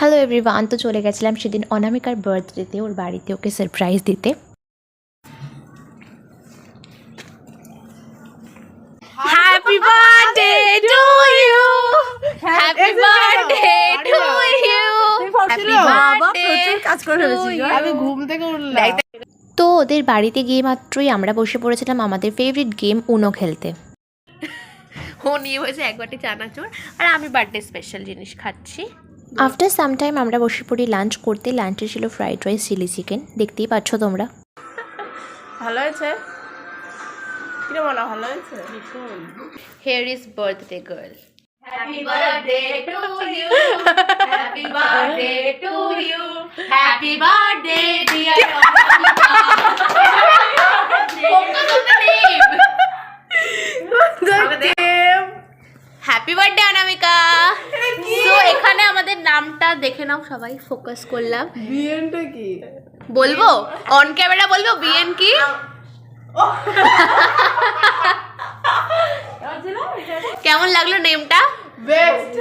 Hello everyone, তো চলে গেছিলাম সেদিন অনামিকার বার্থডেতে ওর বাড়িতে ওকে সারপ্রাইজ দিতে। Happy birthday to you, happy birthday to you, happy birthday. কাজ করে আমি ঘুম থেকে উঠলাম। তো ওদের বাড়িতে গিয়ে মাত্রই আমরা বসে পড়েছিলাম আমাদের ফেভারিট গেম উনো খেলতে। ও নিয়ে হয়েছে এক বাটি চানাচুর আর আমি বার্থডে স্পেশাল জিনিস খাচ্ছি। আফটার সাম টাইম আমরা বসে পড়ি লাঞ্চ করতে। লাঞ্চে ছিল ফ্রাইড রাইস, চিলি চিকেন, দেখতেই পাচ্ছ তোমরা। ভালো হয়েছে? কি বলো, ভালো হয়েছে? Here is birthday girl. Happy birthday to you. Happy birthday to you. Happy birthday, dear Anamika. Focus on the name. Happy birthday Anamika. তো এখানে আমাদের নামটা দেখে নাও সবাই, ফোকাস করলাম। বিএনটা কি বলবো অন ক্যামেরা, বলবো বিএন কি? কেমন লাগলো নেমটা? বেস্ট।